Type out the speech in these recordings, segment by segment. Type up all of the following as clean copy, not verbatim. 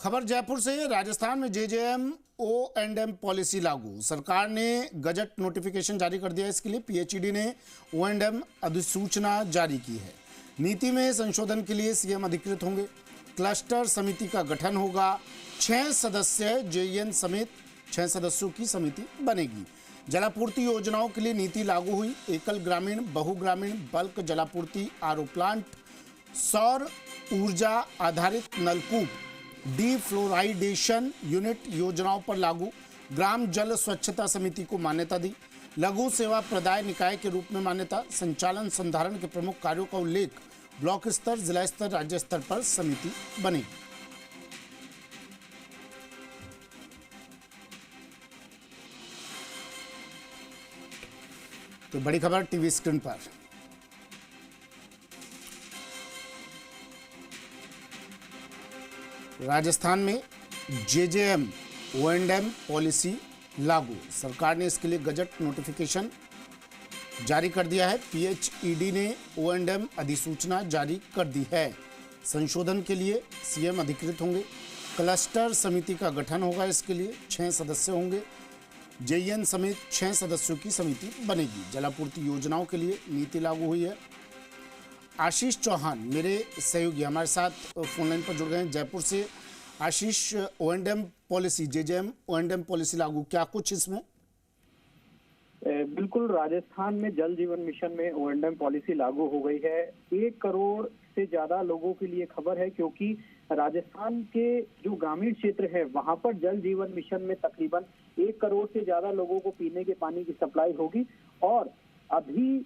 खबर जयपुर से। राजस्थान में जेजेएम O&M पॉलिसी लागू। सरकार ने गजट नोटिफिकेशन जारी कर दिया है। इसके लिए पीएचईडी ने O&M अधिसूचना जारी की है। नीति में संशोधन के लिए सीएम अधिकृत होंगे। क्लस्टर समिति का गठन होगा। 6 सदस्य जेईएन समेत 6 सदस्यों की समिति बनेगी। जलापूर्ति योजनाओं के लिए नीति लागू हुई। एकल ग्रामीण, बहुग्रामीण, बल्क जलापूर्ति, आरओ प्लांट, सौर ऊर्जा आधारित नलकूप, डीफ्लोराइडेशन यूनिट योजनाओं पर लागू। ग्राम जल स्वच्छता समिति को मान्यता दी। लघु सेवा प्रदाय निकाय के रूप में मान्यता। संचालन संधारण के प्रमुख कार्यों का उल्लेख। ब्लॉक स्तर, जिला स्तर, राज्य स्तर पर समिति बनेगी। तो बड़ी खबर टीवी स्क्रीन पर। राजस्थान में जेजेएम O&M पॉलिसी लागू। सरकार ने इसके लिए गजट नोटिफिकेशन जारी कर दिया है। पीएचईडी ने O&M अधिसूचना जारी कर दी है। संशोधन के लिए सीएम अधिकृत होंगे। क्लस्टर समिति का गठन होगा। इसके लिए 6 सदस्य होंगे। जेईएन समेत 6 सदस्यों की समिति बनेगी। जलापूर्ति योजनाओं के लिए नीति लागू हुई है। आशीष चौहान मेरे सहयोगी हमारे साथ फोनलाइन पर जुड़ गए हैं जयपुर से। आशीष, O&M policy, JJM O&M policy लागू, क्या कुछ इसमें? बिल्कुल, राजस्थान में जल जीवन मिशन में O&M पॉलिसी लागू हो गई है। 1 करोड़ से ज्यादा लोगों के लिए खबर है, क्योंकि राजस्थान के जो ग्रामीण क्षेत्र है वहां पर जल जीवन मिशन में तकरीबन 1 करोड़ से ज्यादा लोगों को पीने के पानी की सप्लाई होगी। और अभी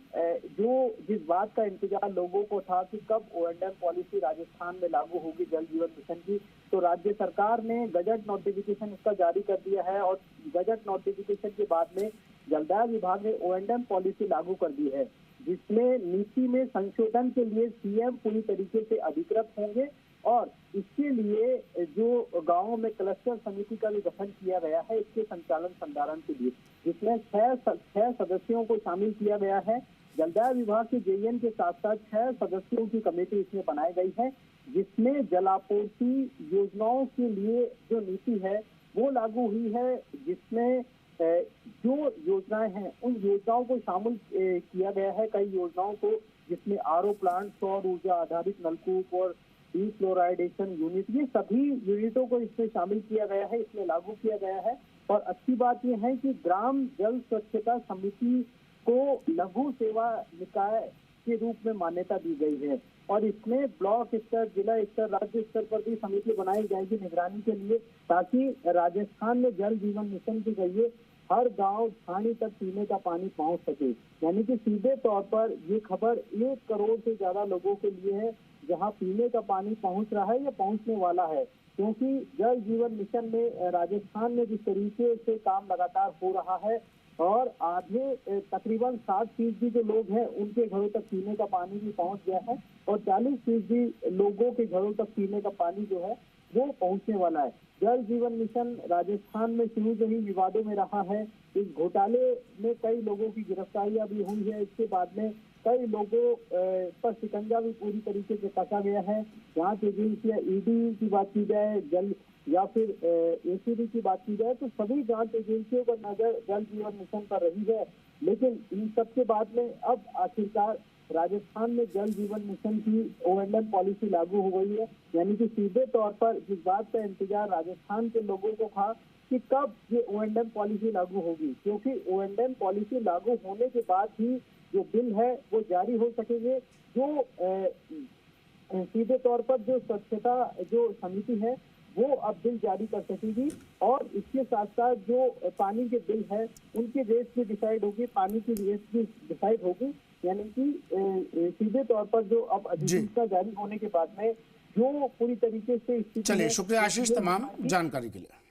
जो जिस बात का इंतजार लोगों को था कि कब O&M पॉलिसी राजस्थान में लागू होगी जल जीवन मिशन की, तो राज्य सरकार ने गजट नोटिफिकेशन इसका जारी कर दिया है। और गजट नोटिफिकेशन के बाद में जलदाय विभाग ने O&M पॉलिसी लागू कर दी है, जिसमें नीति में संशोधन के लिए सीएम पूरी तरीके से अधिकृत होंगे। और इसके लिए जो गांवों में क्लस्टर समिति का भी गठन किया गया है, इसके संचालन संधारण के लिए, जिसमें 6 सदस्यों को शामिल किया गया है। जलदाय विभाग के जेईएन के साथ साथ 6 सदस्यों की कमेटी इसमें बनाई गई है, जिसमें जलापूर्ति योजनाओं के लिए जो नीति है वो लागू हुई है, जिसमें जो योजनाएं हैं उन योजनाओं को शामिल किया गया है। कई योजनाओं को, जिसमें आरओ प्लांट, सौर ऊर्जा आधारित नलकूप और डीफ्लोराइडेशन यूनिट, ये सभी यूनिटों को इसमें शामिल किया गया है, इसमें लागू किया गया है। और अच्छी बात यह है कि ग्राम जल स्वच्छता समिति को लघु सेवा निकाय के रूप में मान्यता दी गई है। और इसमें ब्लॉक स्तर, जिला स्तर, राज्य स्तर पर भी समिति बनाई जाएगी निगरानी के लिए, ताकि राजस्थान में जल जीवन मिशन के जरिए हर गांव छानी तक पीने का पानी पहुंच सके। यानी कि सीधे तौर पर ये खबर 1 करोड़ से ज्यादा लोगों के लिए है, जहां पीने का पानी पहुंच रहा है या पहुंचने वाला है। क्योंकि जल जीवन मिशन में राजस्थान में जिस तरीके से काम लगातार हो रहा है, और आधे तकरीबन 60% जो लोग हैं उनके घरों तक पीने का पानी भी पहुंच गया है, और 40% लोगों के घरों तक पीने का पानी जो है वो पहुंचने वाला है। जल जीवन मिशन राजस्थान में शुरू से ही विवादों में रहा है। इस घोटाले में कई लोगों की गिरफ्तारियां भी हुई है। इसके बाद में कई लोगों पर शिकंजा भी पूरी तरीके से कसा गया है। जांच एजेंसियां, ईडी की बात की जाए, जल या फिर एसीबी की बात की जाए, तो सभी जांच एजेंसियों पर नजर जल जीवन मिशन पर रही है। लेकिन इन सबके बाद में अब आखिरकार राजस्थान में जल जीवन मिशन की O&M पॉलिसी लागू हो गई है। यानी कि सीधे तौर पर जिस बात का इंतजार राजस्थान के लोगों को था कि कब ये O&M पॉलिसी लागू होगी, क्योंकि O&M पॉलिसी लागू होने के बाद ही जो बिल है वो जारी हो सकेंगे। जो सीधे तौर पर जो स्वच्छता जो समिति है वो अब बिल जारी कर सकेगी। और इसके साथ साथ जो पानी के बिल है उनकी रेट भी डिसाइड होगी, पानी की रेट भी डिसाइड होगी। यानी कि सीधे तौर पर जो अब अधिसूचना जारी होने के बाद में जो पूरी तरीके से, चलिए, शुक्रिया आशीष तमाम जानकारी के लिए।